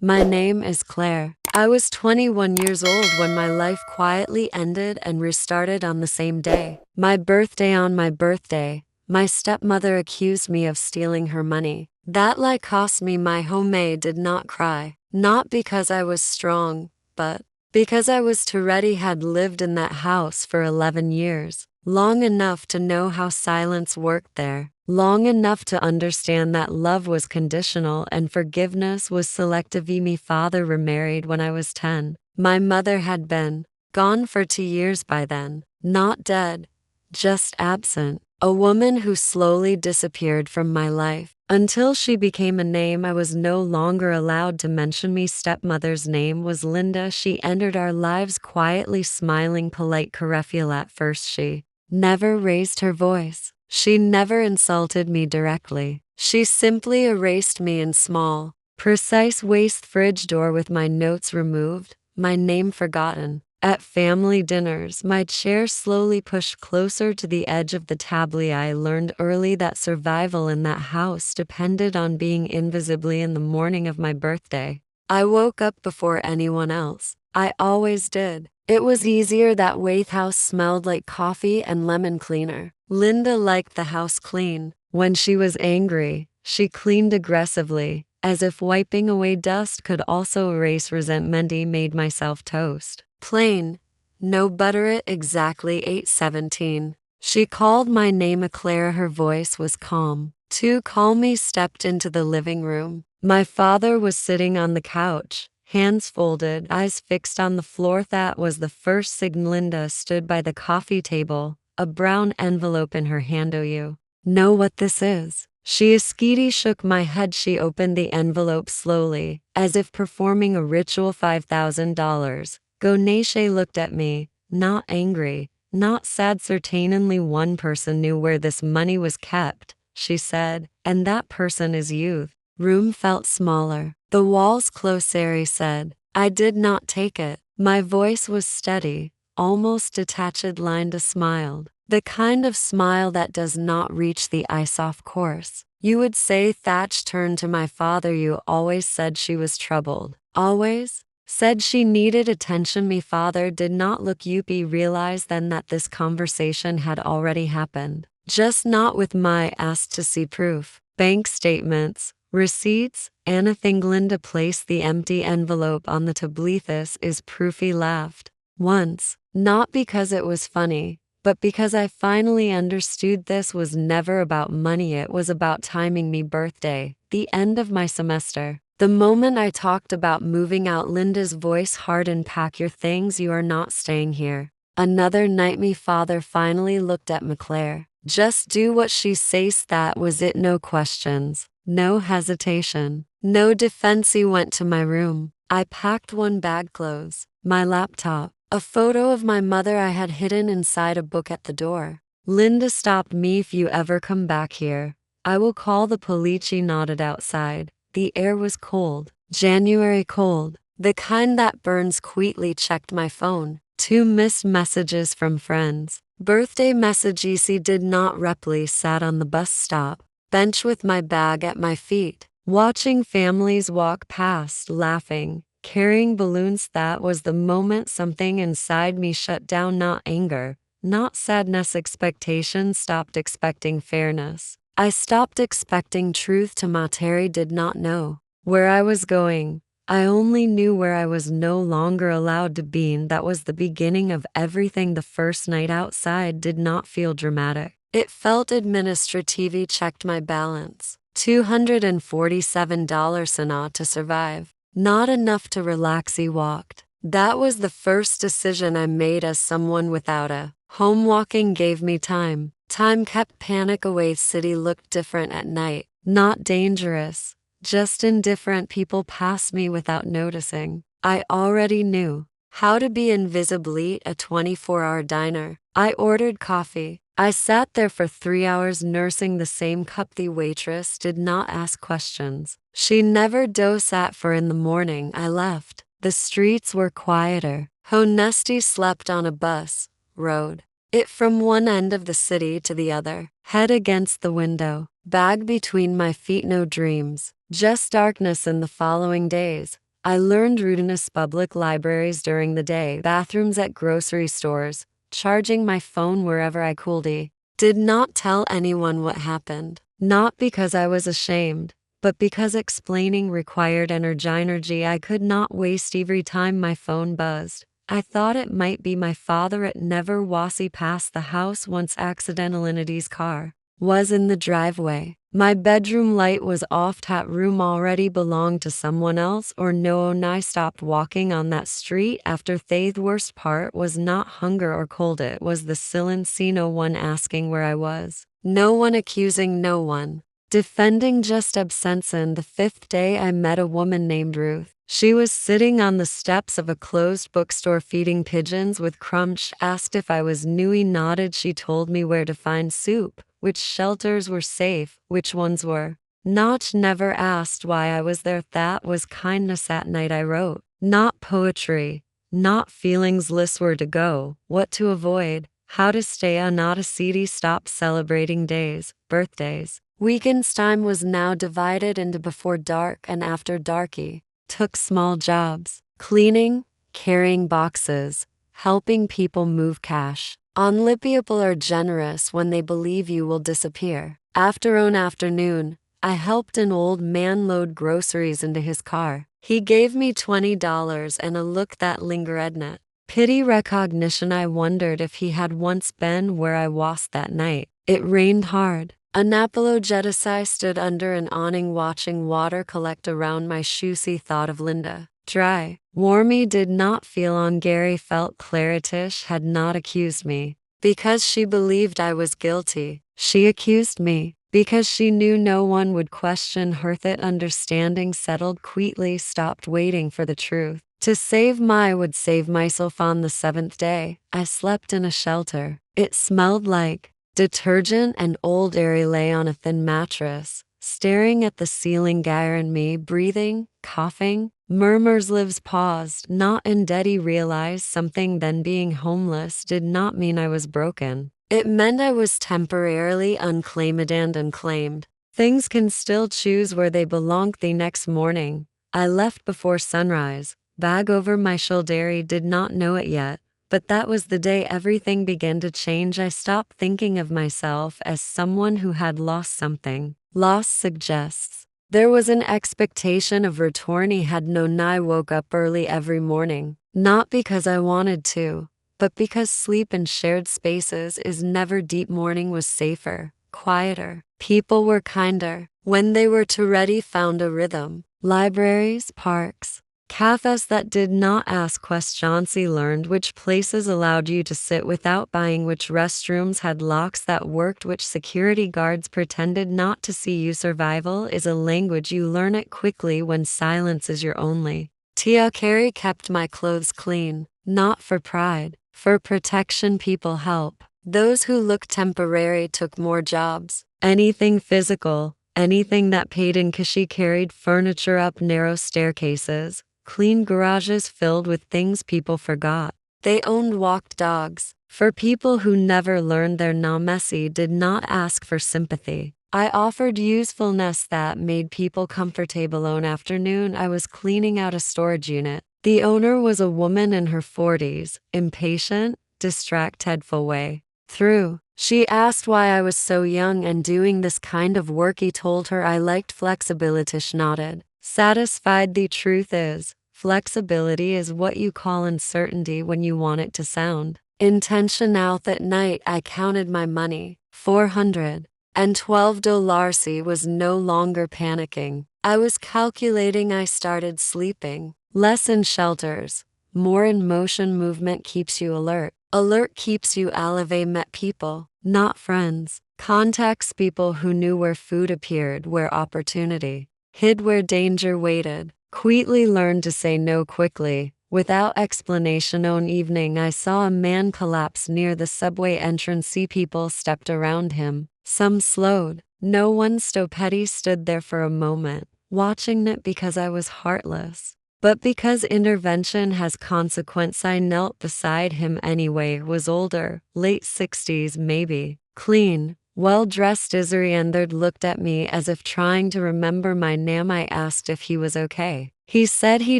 My name is Claire. I was 21 years old when my life quietly ended and restarted on the same day. On my birthday, my stepmother accused me of stealing her money. That lie cost me my home. I did not cry. Not because I was strong, but because I was too ready. Had lived in that house for 11 years. Long enough to know how silence worked there. Long enough to understand that love was conditional and forgiveness was selective. My father remarried when I was 10. My mother had been gone for 2 years by then. Not dead, just absent. A woman who slowly disappeared from my life. Until she became a name I was no longer allowed to mention. My stepmother's name was Linda. She entered our lives quietly, smiling, polite, careful. At first she never raised her voice. She never insulted me directly. She simply erased me in small, precise ways. Fridge door with my notes removed, my name forgotten. At family dinners, my chair slowly pushed closer to the edge of the table. I learned early that survival in that house depended on being invisibly. In the morning of my birthday, I woke up before anyone else. I always did. It was easier that way. The house smelled like coffee and lemon cleaner. Linda liked the house clean. When she was angry, she cleaned aggressively, as if wiping away dust could also erase resentment. I made myself toast. Plain. No butter. At exactly 8:17. She called my name. Claire. Her voice was calm. Too calm. I stepped into the living room. My father was sitting on the couch, hands folded, eyes fixed on the floor. That was the first signal. Linda stood by the coffee table, a brown envelope in her hand. You know what this is? She shook my head. She opened the envelope slowly, as if performing a ritual. $5,000. Goneshe looked at me, not angry, not sad. Certainly one person knew where this money was kept, she said, and that person is you. Room felt smaller. The walls closer. I said. I did not take it. My voice was steady, almost detached. Linda smiled. The kind of smile that does not reach the ice. Of course. You would say. Thatch turned to my father. You always said she was troubled. Always? Said she needed attention. My father did not look up. Realized then that this conversation had already happened. Just not with my asked to see proof. Bank statements, receipts, anything. Linda placed the empty envelope on the table. This is proof. He laughed. Once. Not because it was funny, but because I finally understood this was never about money. It was about timing. Me birthday, the end of my semester. The moment I talked about moving out, Linda's voice hardened. Pack your things. You are not staying here. Another night. Me father finally looked at Claire. Just do what she says. That was it. No questions. No hesitation. No defense. He went to my room. I packed one bag: clothes, my laptop, a photo of my mother I had hidden inside a book. At the door, Linda stopped me. If you ever come back here, I will call the police. She nodded. Outside, the air was cold. January cold. The kind that burns. Quickly checked my phone. 2 missed messages from friends. Birthday message. Easy did not reply. Sat on the bus stop bench with my bag at my feet, watching families walk past, laughing, carrying balloons. That was the moment something inside me shut down. Not anger, not sadness. Expectation. Stopped expecting fairness. I stopped expecting truth. Tomateri did not know where I was going. I only knew where I was no longer allowed to be, and that was the beginning of everything. The first night outside did not feel dramatic. It felt administrative. He checked my balance. $247 enough to survive. Not enough to relax. He walked. That was the first decision I made as someone without a home. Walking gave me time. Time kept panic away. City looked different at night. Not dangerous, just indifferent. People passed me without noticing. I already knew how to be invisible. At a 24-hour diner, I ordered coffee. I sat there for 3 hours nursing the same cup. The waitress did not ask questions. She never sat for. In the morning I left. The streets were quieter. Honesty slept on a bus, rode it from one end of the city to the other. Head against the window, bag between my feet. No dreams, just darkness. In the following days, I learned rudeness public libraries during the day, bathrooms at grocery stores, charging my phone wherever I could. Did not tell anyone what happened. Not because I was ashamed, but because explaining required energy I could not waste every time my phone buzzed. I thought it might be my father. It never was. He passed the house once accidental in his car. Was in the driveway. My bedroom light was off. That room already belonged to someone else or no. And I stopped walking on that street after the worst part was not hunger or cold. It was the silence. No one asking where I was. No one accusing no one. Defending just absence. And the fifth day I met a woman named Ruth. She was sitting on the steps of a closed bookstore feeding pigeons with crumbs. Asked if I was new. He nodded. She told me where to find soup, which shelters were safe, which ones were not. Never asked why I was there. That was kindness. At night I wrote, not poetry, not feelings. Lists where to go, what to avoid, how to stay on. Not a CD. Stop celebrating days, birthdays. Weekends time was now divided into before dark and after darky. Took small jobs, cleaning, carrying boxes, helping people move cash. Only people are generous when they believe you will disappear. After an afternoon, I helped an old man load groceries into his car. He gave me $20 and a look that lingered in it. Pity recognition. I wondered if he had once been where I was that night. It rained hard. Unapologetic. Stood under an awning watching water collect around my shoes. He thought of Linda. Dry. Warmy. Did not feel on. Gary felt Claritish had not accused me. Because she believed I was guilty. She accused me. Because she knew no one would question her. That understanding settled quietly. Stopped waiting for the truth. To save my would save myself. On the seventh day, I slept in a shelter. It smelled like detergent and old. Airy lay on a thin mattress, staring at the ceiling. Gyre and me, breathing, coughing, murmurs. Lives paused, not in dead. He realized something then. Being homeless did not mean I was broken. It meant I was temporarily unclaimed and unclaimed. Things can still choose where they belong. The next morning, I left before sunrise, bag over my shoulder. He did not know it yet. But that was the day everything began to change. I stopped thinking of myself as someone who had lost something. Loss suggests there was an expectation of return. He had known. I woke up early every morning, not because I wanted to, but because sleep in shared spaces is never deep. Morning was safer, quieter. People were kinder. When they were too ready, found a rhythm. Libraries, parks, cafes that did not ask questions. He learned which places allowed you to sit without buying, which restrooms had locks that worked, which security guards pretended not to see you. Survival is a language you learn it quickly when silence is your only. Tia Carey kept my clothes clean, not for pride, for protection. People help those who look temporary. Took more jobs. Anything physical, anything that paid in cash. She carried furniture up narrow staircases, clean garages filled with things people forgot. They owned walked dogs. For people who never learned their namesi. Did not ask for sympathy. I offered usefulness that made people comfortable. One afternoon I was cleaning out a storage unit. The owner was a woman in her 40s, impatient, distracted full way through. She asked why I was so young and doing this kind of work. He told her I liked flexibility. She nodded, satisfied. The truth is, flexibility is what you call uncertainty when you want it to sound intentional. That night I counted my money, $412. He was no longer panicking. I was calculating. I started sleeping. Less in shelters, more in motion. Movement keeps you alert. Alert keeps you alive. Met people, not friends. Contacts. People who knew where food appeared, where opportunity hid, where danger waited. Quietly learned to say no quickly, without explanation. One evening I saw a man collapse near the subway entrance. People stepped around him. Some slowed. No one stopped. He stood there for a moment, watching it because I was heartless. But because intervention has consequence. I knelt beside him anyway. Was older, late 60s maybe, clean, well-dressed. Isari entered, looked at me as if trying to remember my name. I asked if he was okay. He said he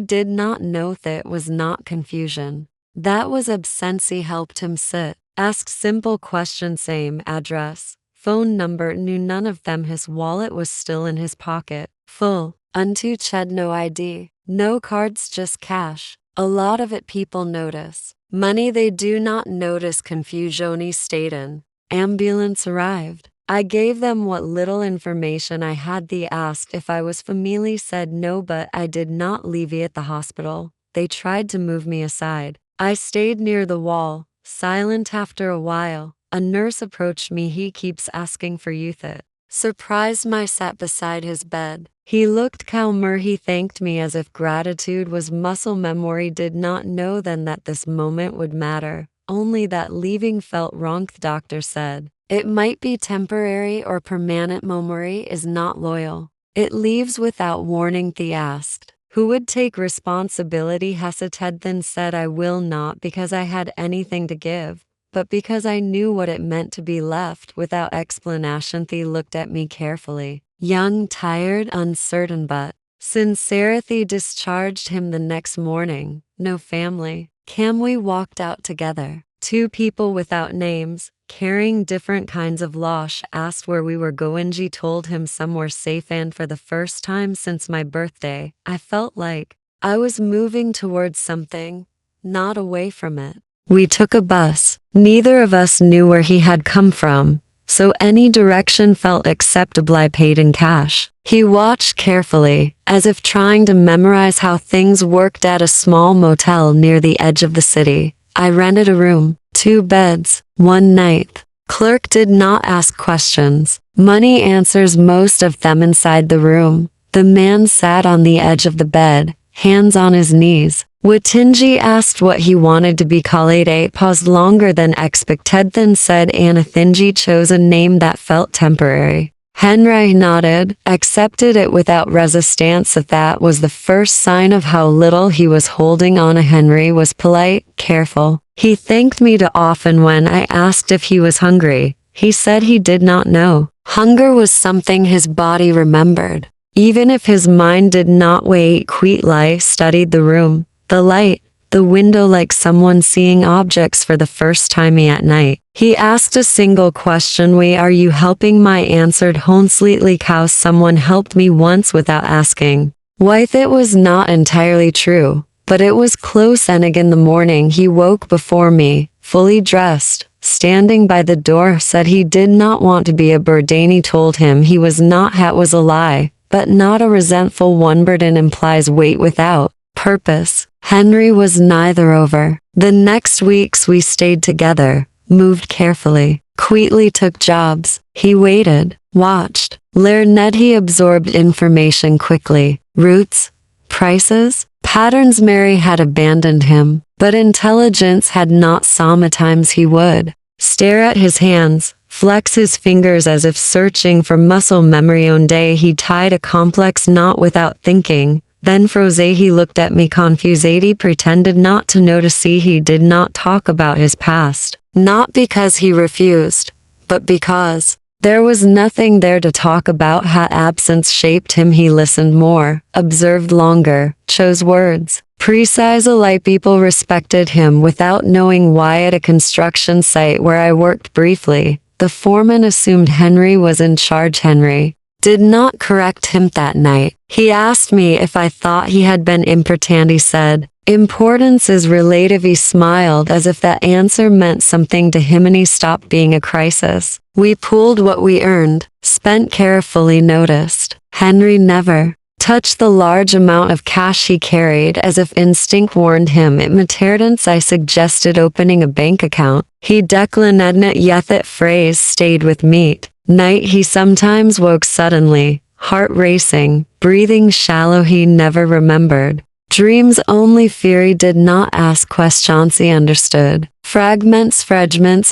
did not know that was not confusion. That was absence. He helped him sit. Asked simple questions, same address, phone number, knew none of them. His wallet was still in his pocket, full, untouched, had no ID, no cards, just cash. A lot of it people notice. Money they do not notice. Confusion. He stayed in. Ambulance arrived. I gave them what little information I had. They asked if I was family, said no, but I did not leave at the hospital. They tried to move me aside. I stayed near the wall, silent. After a while, a nurse approached me. He keeps asking for youth. It surprised me. I sat beside his bed. He looked calmer. He thanked me as if gratitude was muscle memory. Did not know then that this moment would matter, only that leaving felt wrong. The doctor said it might be temporary or permanent. Memory is not loyal. It leaves without warning. They asked who would take responsibility. Hesitated, then said I will not because I had anything to give, but because I knew what it meant to be left without explanation. They looked at me carefully, young, tired, uncertain, but sincere. They discharged him the next morning. No family. We walked out together. Two people without names, carrying different kinds of loss. Asked where we were going. She told him somewhere safe, and for the first time since my birthday, I felt like I was moving towards something, not away from it. We took a bus. Neither of us knew where he had come from, so any direction felt acceptable. I paid in cash. He watched carefully, as if trying to memorize how things worked. At a small motel near the edge of the city, I rented a room, 2 beds, 1 night. Clerk did not ask questions. Money answers, most of them inside the room. The man sat on the edge of the bed, hands on his knees. Watinji asked what he wanted to be called. A paused longer than expected, then said Anathinji. Chose a name that felt temporary. Henry nodded, accepted it without resistance. That was the first sign of how little he was holding on. Henry was polite, careful. He thanked me too often. When I asked if he was hungry, he said he did not know. Hunger was something his body remembered, even if his mind did not. Wait, Queetli studied the room, the light, the window, like someone seeing objects for the first time at night. He asked a single question. Why are you helping me? Answered honestly, how someone helped me once without asking. Wife, it was not entirely true, but it was close. And again the morning he woke before me, fully dressed, standing by the door, said he did not want to be a burden. He told him he was not. That was a lie, but not a resentful one. Burden implies weight without purpose. Henry was neither. Over the next weeks we stayed together, moved carefully. Queetli took jobs. He waited, watched, learned. He absorbed information quickly. Routes, prices, patterns. Mary had abandoned him, but intelligence had not. Sometimes he would stare at his hands, flex his fingers as if searching for muscle memory. One day he tied a complex knot without thinking, then froze. He looked at me confused. He pretended not to notice. He did not talk about his past, not because he refused, but because there was nothing there to talk about. Absence shaped him. He listened more, observed longer, chose words precise. Alike people respected him without knowing why. At a construction site where I worked briefly, the foreman assumed Henry was in charge. Henry did not correct him that night. He asked me if I thought he had been important. He said, importance is relative. He smiled as if that answer meant something to him, and he stopped being a crisis. We pooled what we earned, spent carefully. Noticed Henry never touched the large amount of cash he carried, as if instinct warned him it mattered. I suggested opening a bank account. He declined it, yet that phrase stayed with me. Night he sometimes woke suddenly, heart racing, breathing shallow. He never remembered dreams, only fear. He did not ask questions. He understood. Fragments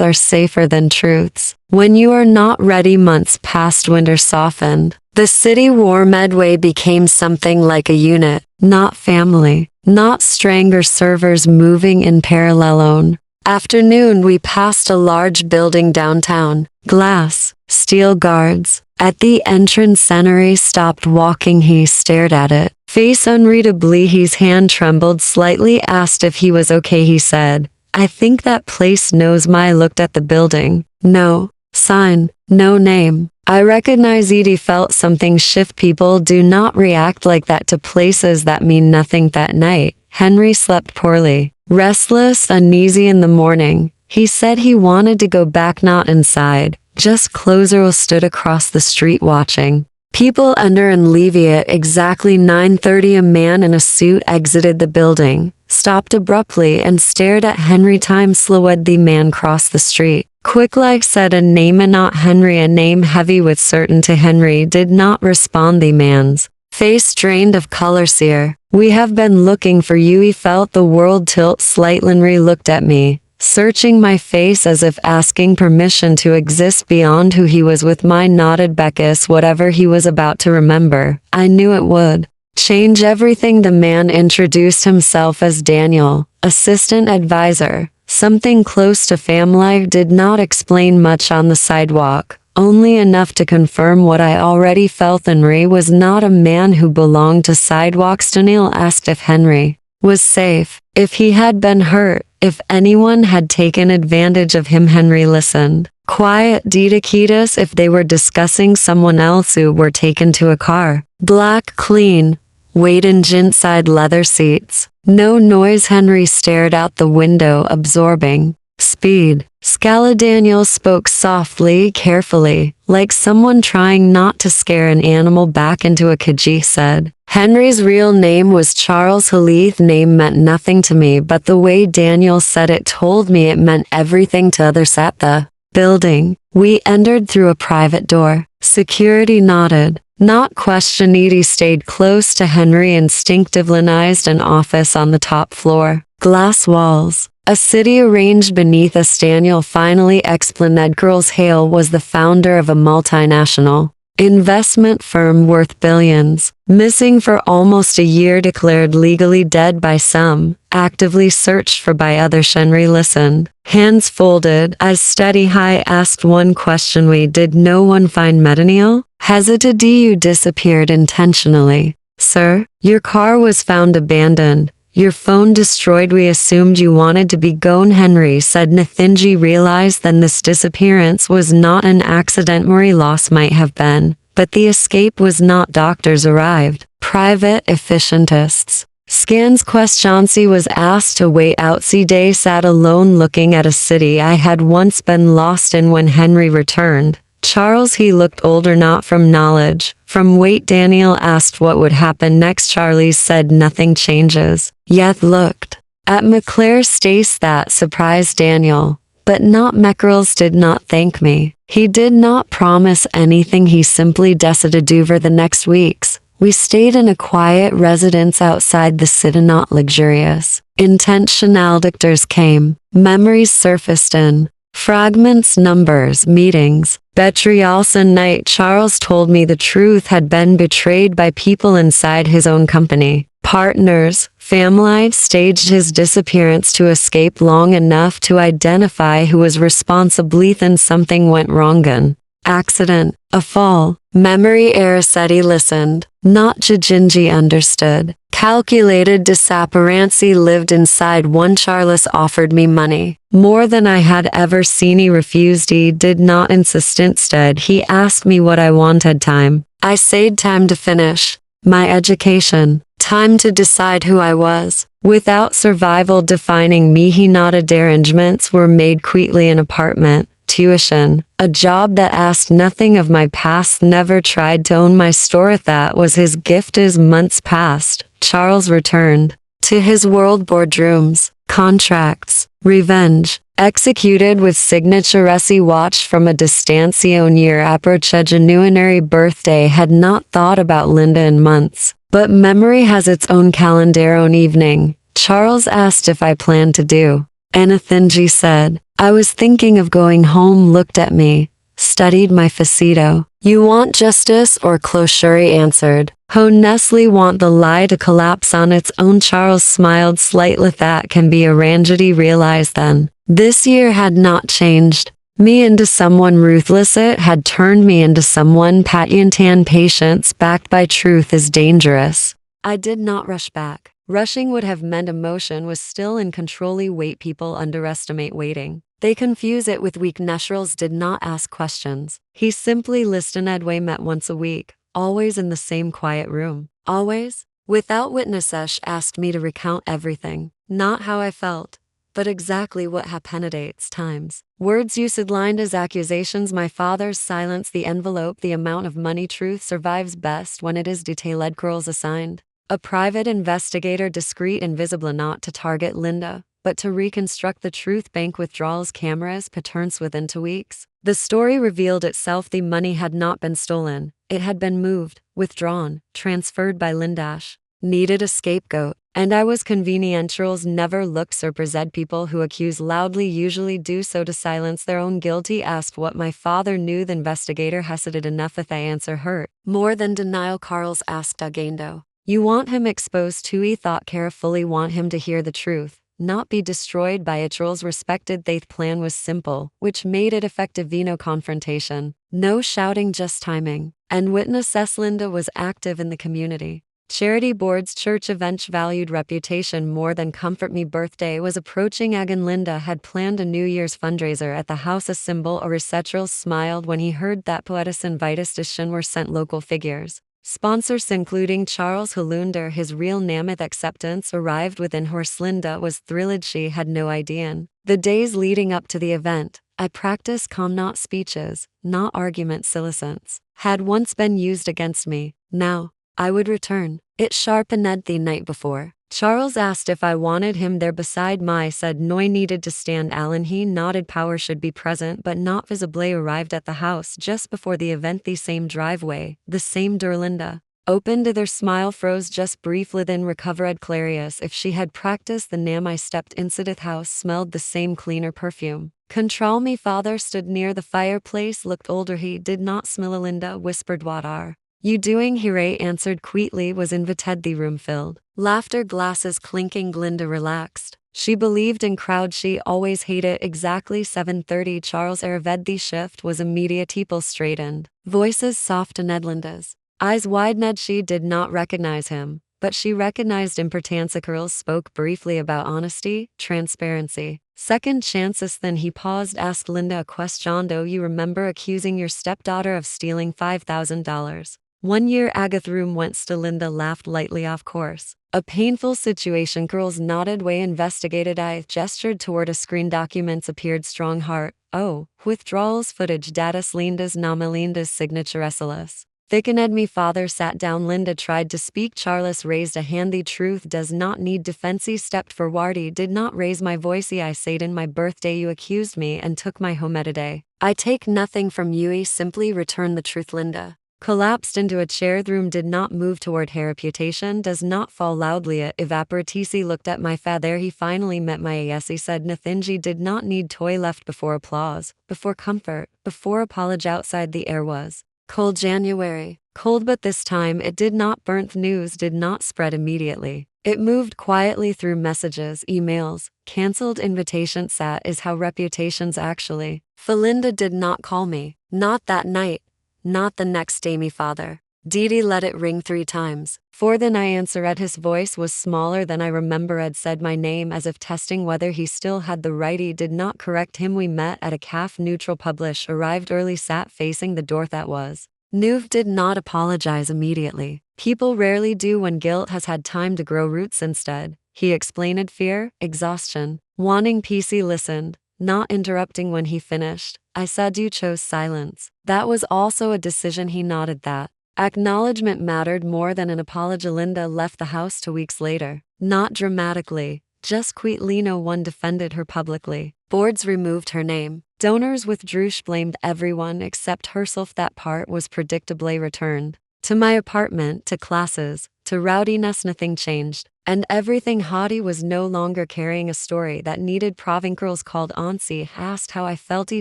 are safer than truths. When you are not ready. Months passed. Winter softened. The city war. Medway became something like a unit, not family, not stranger servers moving in parallel. On afternoon we passed a large building downtown, glass, steel guards. At the entrance, Henry stopped walking. He stared at it, Face unreadably, his hand trembled slightly, asked if he was okay. He said, I think that place knows my. Looked at the building. No sign, no name. I recognize Edie felt something shift. People do not react like that to places that mean nothing. That night, Henry slept poorly, restless, uneasy in the morning. He said he wanted to go back, not inside, just closer. Stood across the street watching people enter and leave. At exactly 9:30, a man in a suit exited the building, stopped abruptly, and stared at Henry. Time slowed. The man crossed the street. Quick, like said a name, and not Henry, a name heavy with certainty. Henry did not respond. The man's face drained of color. Sir, we have been looking for you. He felt the world tilt slightly. Henry looked at me, searching my face as if asking permission to exist beyond who he was. With my nodded. Beckus, whatever he was about to remember, I knew it would change everything. The man introduced himself as Daniel, assistant advisor, something close to family. Did not explain much on the sidewalk, only enough to confirm what I already felt. Henry was not a man who belonged to sidewalks. Daniel asked if Henry was safe, if he had been hurt, if anyone had taken advantage of him. Henry listened. Quiet. Didakitas, if they were discussing someone else who were taken to a car. Black, clean, weight engine, side leather seats. No noise. Henry stared out the window, absorbing speed. Scala. Daniel spoke softly, carefully, like someone trying not to scare an animal back into a cage. Said, Henry's real name was Charles Halith. Name meant nothing to me, but the way Daniel said it told me it meant everything to others. At the building, we entered through a private door. Security nodded. Not question. Edie stayed close to Henry, instinctively eyed an office on the top floor. Glass walls. A city arranged beneath us. Daniel finally explained. Girls Hale was the founder of a multinational investment firm worth billions. Missing for almost a year. Declared legally dead by some, actively searched for by others. Henry listened, hands folded, eyes steady. High asked one question. We did no one find Medaniel? Hesitated. You disappeared intentionally. Sir, your car was found abandoned. Your phone destroyed. We assumed you wanted to be gone. Henry said. Nathinji realized then this disappearance was not an accident. Murray loss might have been, but the escape was not. Doctors arrived. Private efficientists. Scans. Questionsi was asked to wait out. Day sat alone looking at a city I had once been lost in. When Henry returned, Charles, he looked older, not from knowledge, from weight. Daniel asked what would happen next. Charlie said nothing changes. Yet looked at McClare. Stace that surprised Daniel, but not Meckerls. Did not thank me. He did not promise anything. He simply decided to. For the next weeks, we stayed in a quiet residence outside the city. Not luxurious. Intentional. Dictors came. Memories surfaced in fragments, numbers, meetings. Betrialsa night. Charles told me the truth had been betrayed by people inside his own company. Partners, family staged his disappearance to escape long enough to identify who was responsible. Then something went wrong. An accident, a fall. Memory. Araceti listened. Not Jijinji understood. Calculated. Disappearancy lived inside one. Charles offered me money, more than I had ever seen. He refused. He did not insist. Instead, he asked me what I wanted. Time. I said time to finish my education. Time to decide who I was. Without survival defining me. He nodded. Arrangements were made quickly. An apartment, tuition, a job that asked nothing of my past. Never tried to own my store. That was his gift. As months passed, Charles returned to his world. Boardrooms, contracts, revenge, executed with signature. He watched from a distancion. Year approach. A January birthday. Had not thought about Linda in months, but memory has its own calendar. On evening, Charles asked if I planned to do anything. G said, I was thinking of going home. Looked at me, studied my facito. You want justice or closure? He answered. Honestly want the lie to collapse on its own. Charles smiled slightly. That can be arranged. He realized then, this year had not changed me into someone ruthless. It had turned me into someone patient. Patience backed by truth is dangerous. I did not rush back. Rushing would have meant emotion was still in controlly wait. People underestimate waiting. They confuse it with weak. Naturals did not ask questions. He simply listened. Edway met once a week, always in the same quiet room. Always? Without witnesses, asked me to recount everything. Not how I felt, but exactly what happened. Times. Words used lined as accusations. My father's silence, the envelope, the amount of money. Truth survives best when it is detailed. Curls assigned. A private investigator, discreet and visible, not to target Linda, but to reconstruct the truth. Bank withdrawals, cameras, patterns within 2 weeks. The story revealed itself. The money had not been stolen. It had been moved, withdrawn, transferred by Lindash. Needed a scapegoat. And I was convenient. Trolls never look surprised. People who accuse loudly usually do so to silence their own guilty. Asked what my father knew. The investigator hesitated enough if the answer hurt more than denial. Carls asked Agando. You want him exposed too? He thought carefully. Want him to hear the truth, not be destroyed by it. Trolls respected. Their plan was simple, which made it effective. No confrontation, no shouting, just timing. And witness Linda was active in the community. Charity boards, church events, valued reputation more than comfort. Me birthday was approaching. Agan Linda had planned a New Year's fundraiser at the house. A symbol or Resetrals smiled when he heard that poetis invitation were sent. Local figures, sponsors including Charles Holunder. His real Namath acceptance arrived within horse. Linda was thrilled. She had no idea. The days leading up to the event, I practiced calm, not speeches, not argument. Silicence had once been used against me. Now I would return it. Sharpened the night before. Charles asked if I wanted him there beside me. I said no, I needed to stand. Alan, he nodded. Power should be present but not visibly. Arrived at the house just before the event. The same driveway, the same door. Linda opened. Their smile froze just briefly, then recovered. Clarius, if she had practiced the name. I stepped into the house, smelled the same cleaner perfume. Control me. Father stood near the fireplace, looked older. He did not smell. Linda whispered, what are you doing here? Answered quietly. Was invited. The room filled. Laughter, glasses clinking. Linda relaxed. She believed in crowd. She always hated. Exactly 7:30. Charles arrived. The shift was immediate. People straightened. Voices soft. Ned. Linda's eyes widened. She did not recognize him, but she recognized importance. Girls spoke briefly about honesty, transparency, second chances. Then he paused, asked Linda a question. Do you remember accusing your stepdaughter of stealing $5,000? 1 year. Agatha room went still. Linda laughed lightly. Of course. A painful situation. Girls nodded. Way investigated. I gestured toward a screen. Documents appeared. Strong heart. Oh, withdrawals footage. Data. Linda's name. Linda's signature. SLS. Thickened. Me father sat down. Linda tried to speak. Charles raised a hand. The truth does not need defense. He stepped forward. He did not raise my voice. I said, in my birthday you accused me and took my home today. I take nothing from you. He simply returned the truth. Linda collapsed into a chair. The room did not move toward her. Reputation does not fall loudly. It evaporates. He looked at my father. He finally met my yes. He said Nathinji did not need toy left before applause, before comfort, before apology. Outside the air was cold. January. Cold, but this time it did not burn. News did not spread immediately. It moved quietly through messages, emails, cancelled invitations. That is how reputations actually. Felinda did not call me. Not that night. Not the next day. Me father. Didi let it ring 3 times. For then I answered. His voice was smaller than I remember. Had said my name as if testing whether he still had the right. He did not correct him. We met at a cafe. Neutral. Publish. Arrived early. Sat facing the door. That was. Nuv did not apologize immediately. People rarely do when guilt has had time to grow roots. Instead, he explained fear, exhaustion, wanting peace. He listened, not interrupting when he finished. I said you chose silence. That was also a decision. He nodded. That acknowledgement mattered more than an apology. Linda left the house 2 weeks later. Not dramatically, just quietly. No one defended her publicly. Boards removed her name. Donors withdrew. She blamed everyone except herself. That part was predictably. Returned to my apartment, to classes, to rowdiness. Nothing changed. And everything. Hadi was no longer carrying a story that needed proving. Girls called. Ansi asked how I felt. He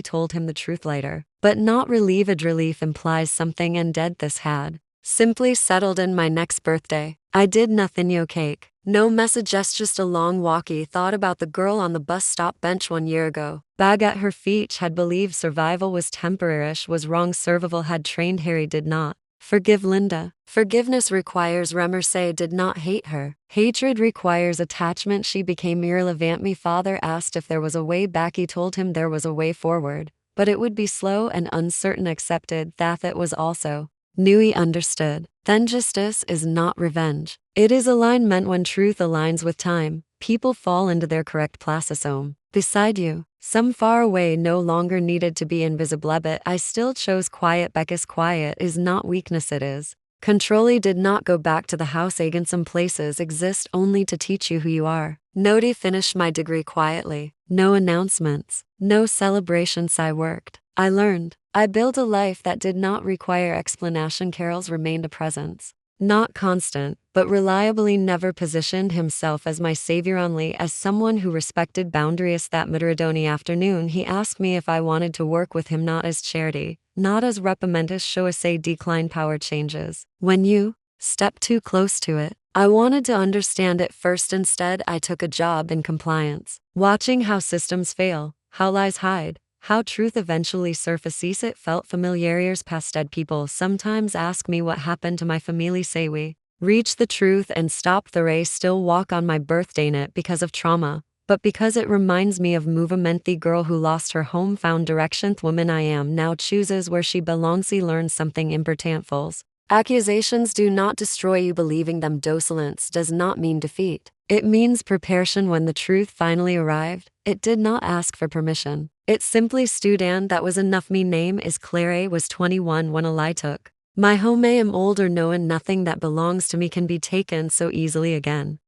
told him the truth later, but not relieved. Relief implies something, and dead this had simply settled in. My next birthday, I did nothing. Yo cake. No messages, just a long walkie. Thought about the girl on the bus stop bench 1 year ago. Bag at her feet. Had believed survival was temporary. Was wrong. Survival had trained. Harry did not. Forgive Linda. Forgiveness requires Remerse did not hate her. Hatred requires attachment. She became irrelevant. My father asked if there was a way back. He told him there was a way forward, but it would be slow and uncertain. Accepted that it was also. Knew he understood. Then justice is not revenge. It is alignment. When truth aligns with time, people fall into their correct placisome. Beside you, some far away, no longer needed to be invisible, but I still chose quiet because quiet is not weakness, it is. Control. He did not go back to the house again. Some places exist only to teach you who you are. Noti finished my degree quietly. No announcements, no celebrations. I worked. I learned. I built a life that did not require explanation. Carol's remained a presence. Not constant, but reliably. Never positioned himself as my savior, only as someone who respected boundaries. That Midradoni afternoon, he asked me if I wanted to work with him, not as charity, not as reprimandus. Show us a decline. Power changes when you step too close to it. I wanted to understand it first. Instead, I took a job in compliance, watching how systems fail, how lies hide, how truth eventually surfaces. It felt familiar. Years past. Dead people sometimes ask me what happened to my family. Say we reach the truth and stop the race. Still walk on my birthday, not because of trauma, but because it reminds me of movement. The girl who lost her home found direction. The woman I am now chooses where she belongs. He learns something important. False accusations do not destroy you. Believing them docilence does not mean defeat. It means preparation. When the truth finally arrived, it did not ask for permission. It simply stood, and that was enough. Me name is Claire. Was 21 when a lie took my home. I am older, knowing nothing that belongs to me can be taken so easily again.